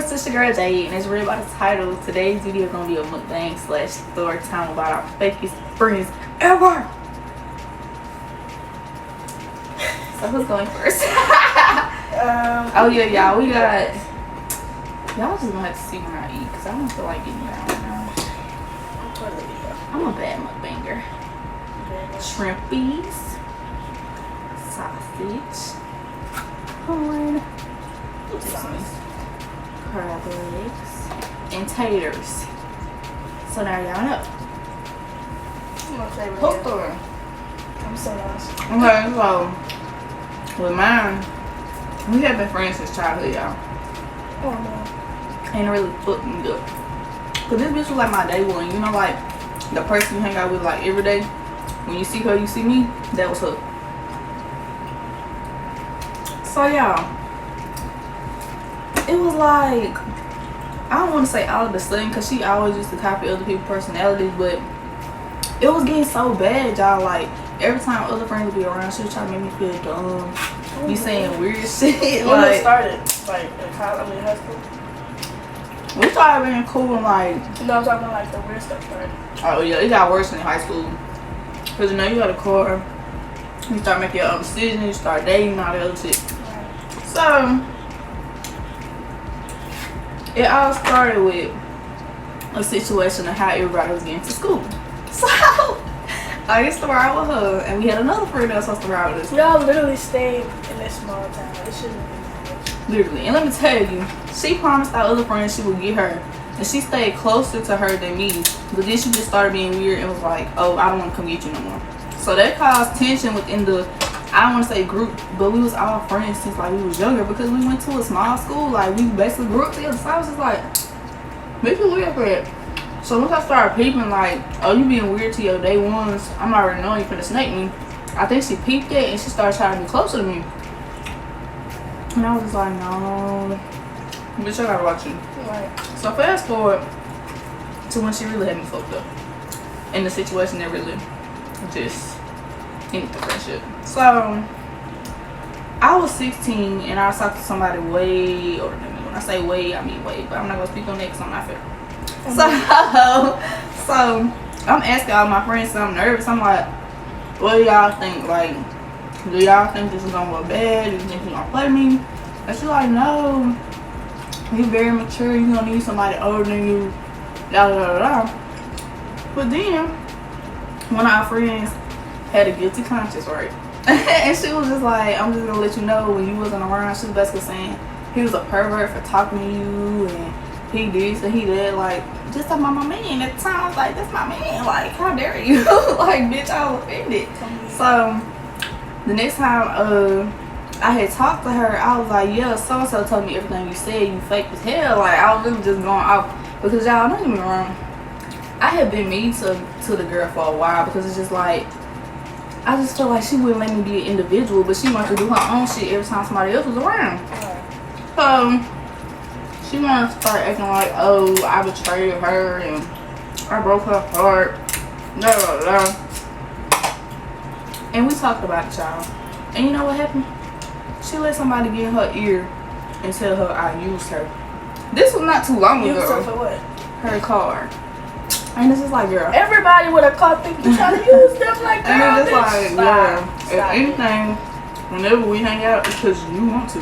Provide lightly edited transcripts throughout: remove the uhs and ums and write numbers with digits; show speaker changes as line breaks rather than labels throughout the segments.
viewers, it's your girl Jade, and as you read by the title, today's video is going to be a mukbang / story time about our fakest friends ever. So who's going first? Oh yeah, y'all, we got, y'all just gonna have to see when I eat because I don't feel like eating that right now. I'm a bad mukbanger. Shrimpies, sausage, corn, crab legs, and taters. So now y'all know.
My favorite.
Hopefully.
I'm so lost.
Okay, so with mine, we have been friends since childhood, y'all.
Oh no.
Ain't really fucked me up. Cause this bitch was like my day one. You know, like the person you hang out with like every day. When you see her, you see me. That was her. So y'all, it was like, I don't want to say all of a sudden, cause she always used to copy other people's personalities, but it was getting so bad, y'all. Like every time other friends would be around, she was trying to make me feel dumb. Be saying weird shit.
When
Like,
it started, like in college, high school.
we started being cool and like,
You know, I'm talking about like the weird stuff started.
oh yeah, it got worse in high school. Cause you know you got a car, you start making your own decisions, you start dating, all that other shit.
Right.
So it all started with a situation of how everybody was getting to school. So I used to ride with her, and we had another friend that was supposed to ride with us.
Y'all literally stayed in this small town. It shouldn't have been that much.
Literally. And let me tell you, she promised our other friends she would get her, and she stayed closer to her than me. But then she just started being weird and was like, oh, I don't want to come get you no more. So that caused tension within the, I don't want to say group, but we was all friends since like we was younger because we went to a small school. Like we basically grew up together. So I was just like, make it weird for it. So once I started peeping like, oh, you being weird to your day ones, I'm already knowing you finna snake me. I think she peeped it and she started trying to be closer to me. And I was just like, no, bitch, I gotta watch you.
Right.
So fast forward to when she really had me fucked up. In the situation that really just ended the friendship. So I was 16 and I was talking to somebody way older than me. When I say way, I mean way, but I'm not gonna speak on that because I'm not fair. So I'm asking all my friends, so I'm nervous. I'm like, what do y'all think? Like, do y'all think this is gonna go bad? Do you think you're gonna play me? And she's like, no, you're very mature, you're gonna need somebody older than you, da da da da. But then one of our friends had a guilty conscience, right? And she was just like, I'm just gonna let you know, when you wasn't around, she was basically saying he was a pervert for talking to you and he this and he that, like just talking about my man. At the time I was like, that's my man, like how dare you? Like bitch, I was offended. So the next time I had talked to her, I was like, yeah, so and so told me everything you said, you fake as hell. Like I was really just going off because y'all, don't get me wrong, I had been mean to the girl for a while because it's just like I just felt like she wouldn't let me be an individual, but she wanted to do her own shit every time somebody else was around. So she wanted to start acting like, oh, I betrayed her and I broke her heart, blah, blah, blah. And we talked about it, y'all. And you know what happened? She let somebody get in her ear and tell her I used her. This was not too long ago.
Used her for what?
Her car. And this is like, girl.
Everybody would have caught thinking you trying to use them like girl.
And it's just
bitch.
like, yeah. If anything, whenever we hang out, it's because you want to.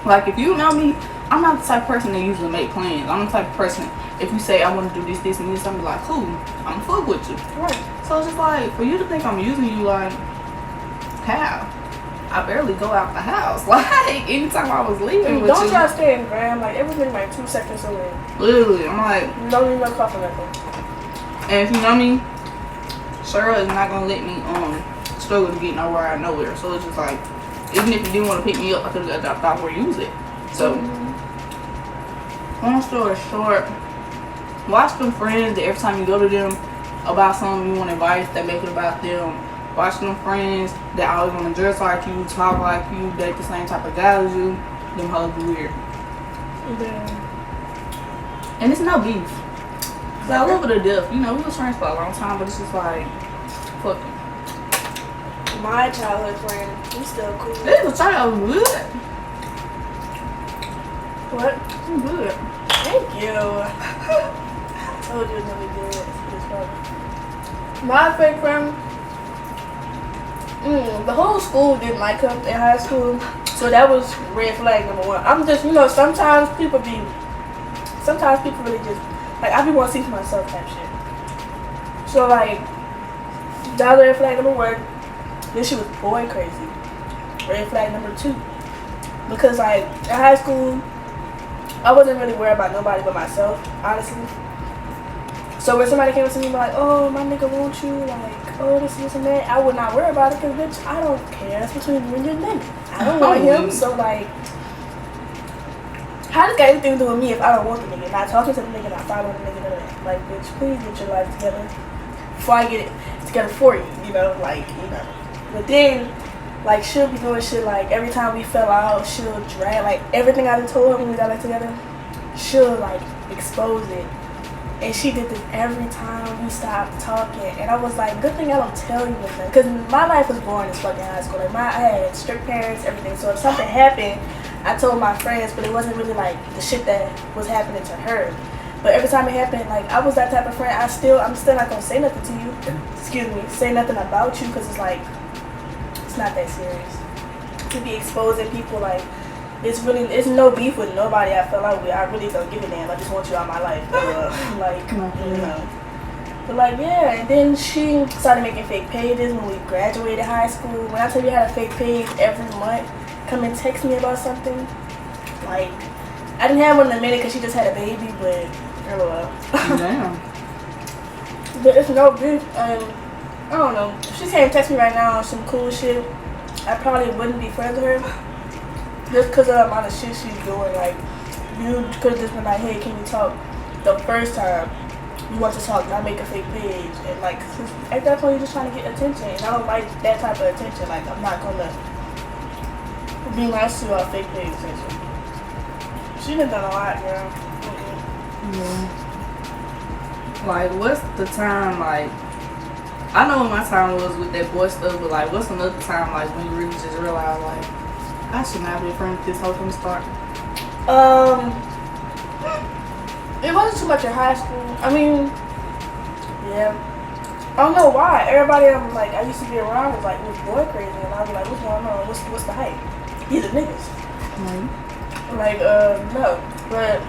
Like, if you know me, I'm not the type of person that usually make plans. I'm the type of person, if you say I want to do this, this, and this, I'm like, cool, I'm fuck with you.
Right.
So it's just like, for you to think I'm using you, like, how? I barely go out the house. Like, anytime I was leaving with
Don't
you.
try to stay in Graham. Like, everything like 2 seconds away.
Literally, I'm like,
You don't need no coffee nothing.
and if you know me, Cheryl is not gonna let me struggle to get nowhere out of nowhere. So it's just like, even if you didn't want to pick me up, I could have got dropped off where you was at. So, long story short, watch them friends that every time you go to them about something you want advice, they make it about them. Watch them friends that always want to dress like you, talk like you, date the same type of guys as you. Them hoes be weird.
Yeah.
And it's no beef. Cause I love her to death. You know, we was friends for a long time, but it's just like, fuck it.
My childhood friend, we still cool.
This was childhood.
What?
I'm good.
Thank you. I told you it was gonna be good. It's fun. My fake friend, the whole school didn't like her in high school, so that was red flag number one. I'm just, sometimes people really just, like, I be want to see for myself type shit. So, like, that was red flag number one. Then she was boy crazy. Red flag number two. Because, like, in high school, I wasn't really worried about nobody but myself, honestly. So when somebody came up to me like, oh, my nigga want you, like, oh, this and that, I would not worry about it because, bitch, I don't care. That's between you and your nigga. I don't want him, so, like, how does got anything to do with me if I don't want the nigga? Not talking to the nigga, not following the nigga, none of that. Like, bitch, please get your life together before I get it together for you, But then, like, she'll be doing shit, like, every time we fell out, she'll drag, like, everything I done told her when we got back together, she'll, like, expose it. And she did this every time we stopped talking. And I was like, good thing I don't tell you anything. Because my life was boring as fuck in high school. Like, I had strict parents, everything. So if something happened, I told my friends, but it wasn't really, like, the shit that was happening to her. But every time it happened, like, I was that type of friend. I'm still not going to say nothing to you. Say nothing about you. Because it's like, it's not that serious. To be exposing people, like, it's no beef with nobody I fell out with. I really don't give a damn. I just want you out of my life. But, like, yeah. And then she started making fake pages when we graduated high school. When I tell you I had a fake page every month, come and text me about something. Like, I didn't have one in a minute because she just had a baby, but,
Damn.
But it's no beef. I don't know. If she came text me right now on some cool shit, I probably wouldn't be friends with her. Just because of the amount of shit she's doing. Like, you could have just been like, hey, can we talk? The first time you want to talk, not make a fake page. And, like, at that point, you're just trying to get attention. And I don't like that type of attention. Like, I'm not going to be nice to a fake page attention. She done done a lot, girl.
Yeah. Like, what's the time, like, I know what my time was with that boy stuff, but, like, what's another time, like, when you really just realize, like, I should not be a friend with this hoe from the start?
It wasn't too much in high school. I mean, yeah. I don't know why. Everybody I used to be around was like, it was boy crazy. And I'd be like, what's going on? What's the hype? These are niggas.
Mm-hmm.
Like, no. But,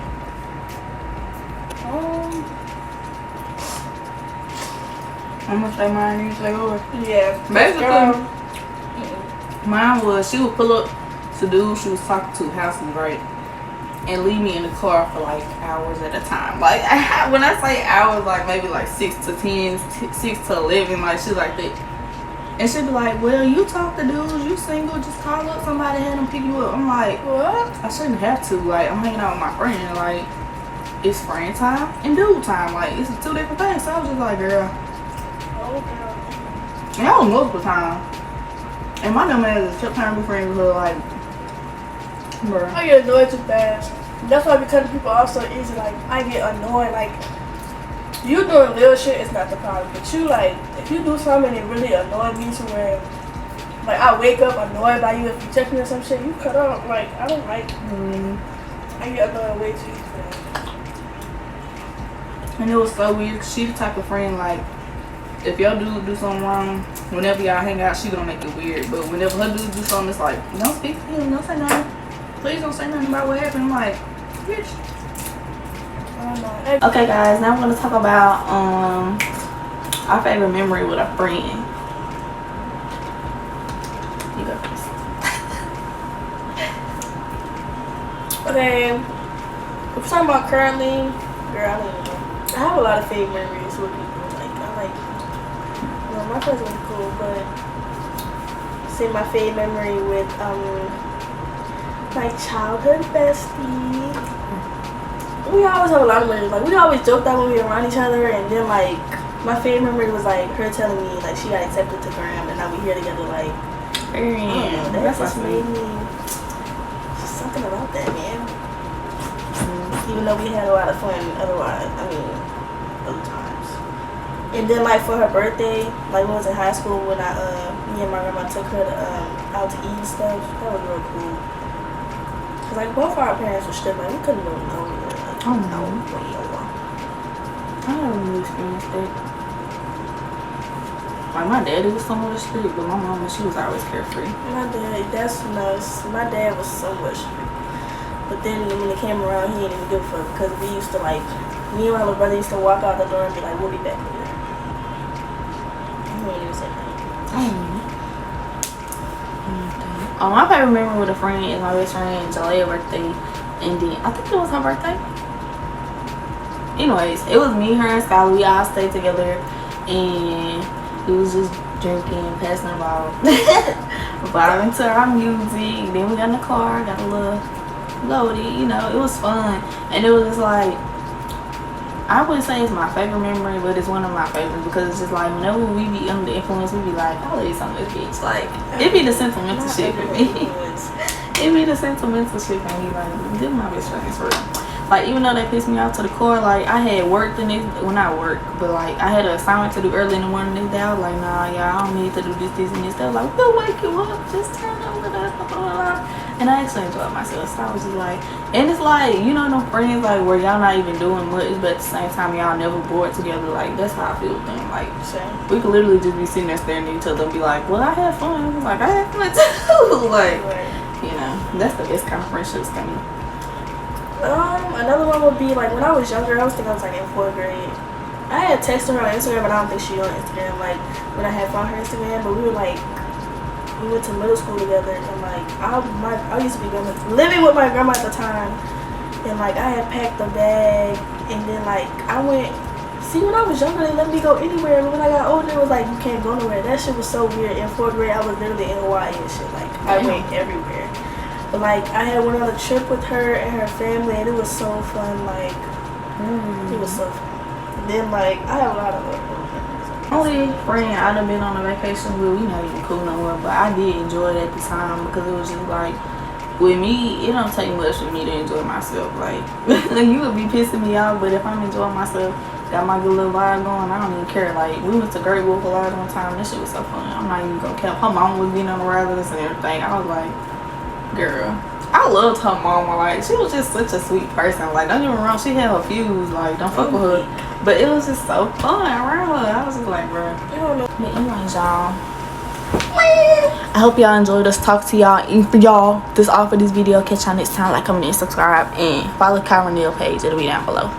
I'm gonna say mine, you say yours.
yeah.
Basically, mine was, she would pull up to dude she was talking to, houses, right? And leave me in the car for like hours at a time. Like, when I say hours, like maybe like 6 to 10, 6 to 11, like shit like that. And she'd be like, well, you talk to dudes, you single, just call up somebody and have them pick you up. I'm like,
What?
I shouldn't have to. Like, I'm hanging out with my friend. Like, it's friend time and dude time. Like, it's two different things. So I was just like, girl.
Oh, girl.
And that was multiple times. And my dumb ass kept trying to be friends with her, like, bruh.
I get annoyed too fast. That's why because people are so easy. Like, I get annoyed. Like, you doing little shit is not the problem. But you, like, if you do something and it really annoys me to where, like, I wake up annoyed by you if you text me or some shit, you cut off. Like, I don't like, I get annoyed way too fast.
And it was so weird, 'cause she the type of friend, like, if your dude do something wrong, whenever y'all hang out, she gonna make it weird. But whenever her dude do something, it's like, don't speak to him, don't say nothing. Please don't say nothing about what happened. I'm like, bitch. Okay, guys, now I'm gonna talk about our favorite memory with a friend. You go first.
Okay, if we're talking about currently, girl, I don't even know. I have a lot of favorite memories with people. My friends were cool, but say my favorite memory with my childhood bestie. We always have a lot of memories. Like, we always joke that when we were around each other, and then like my favorite memory was like her telling me like she got accepted to Graham, and now we here together. Like, I don't know, that just made me just something about that, man. Even though we had a lot of fun, otherwise, other times. And then, like, for her birthday, like, when I was in high school, when me and my grandma took her to, out to eat and stuff, that was real cool. Cause like both our parents were strict. Like we couldn't go nowhere. Like,
I don't know. I never really experienced that. Like my daddy was somewhat strict, but my mama, she was always carefree.
My dad, that's nuts. My dad was somewhat strict. But then when it came around, he didn't even give a fuck because we used to like, me and my little brother used to walk out the door and be like, we'll be back later. He wouldn't even say that.
Oh, my favorite memory with a friend is my best friend Jalea's birthday, and then I think it was her birthday. Anyways, it was me, her, and Skylar. We all stayed together, and we was just drinking, passing the ball, vibing to our music. Then we got in the car, got a little loaded. You know, it was fun, and it was just like, I wouldn't say it's my favorite memory, but it's one of my favorites because it's just like whenever we be under the influence, we be like, I'll let you some of this bitch. Like, it be the sentimental shit for me. It be the sentimental shit for me. Like, this my best friends for real. Like, even though they pissed me off to the core, like, I had work the next, well, not work, but like, I had an assignment to do early in the morning this day. I was like, nah, y'all, I don't need to do this, and this. They was like, we'll wake you up, just turn up with us, blah, blah, blah. And I actually enjoyed myself, so I was just like, and it's like, you know, them friends, like, where y'all not even doing much, but at the same time, y'all never bored together. Like, that's how I feel with them. Like, we could literally just be sitting there staring at each other and be like, well, I had fun. I was like, I had fun too. Like, you know, that's the best kind of friendships to me.
Another one would be like when I was younger. I was thinking I was like in 4th grade. I had texted her on Instagram, but I don't think she on Instagram. Like when I had found her Instagram, but we were like, we went to middle school together, and like I used to be living with my grandma at the time, and like I had packed a bag, and then like I went. See, when I was younger, they let me go anywhere, but when I got older, it was like you can't go nowhere. That shit was so weird. In 4th grade, I was literally in Hawaii and shit. Like I went everywhere. But like I had went on a trip with her and her family, and it was so fun. Like it was so fun. And then like I have a lot of other
only friend I done been on a vacation with, we not even cool no more, but I did enjoy it at the time because it was just like, with me, it don't take much for me to enjoy myself. Like you would be pissing me off, but if I'm enjoying myself, got my good little vibe going, I don't even care. Like we went to Great Wolf a lot one time, that shit was so fun. I'm not even gonna cap. Her mom was getting on the ride with us and everything. I was like, girl, I loved her mama. Like she was just such a sweet person. Like don't get me wrong, she had her views. Like don't fuck with her, but it was just so fun around her. I was just like, bro. But anyways, y'all, I hope y'all enjoyed us talk to y'all. And for y'all, this all for this video. Catch y'all next time. Like, comment, and subscribe, and follow Kyra Neal page. It'll be down below.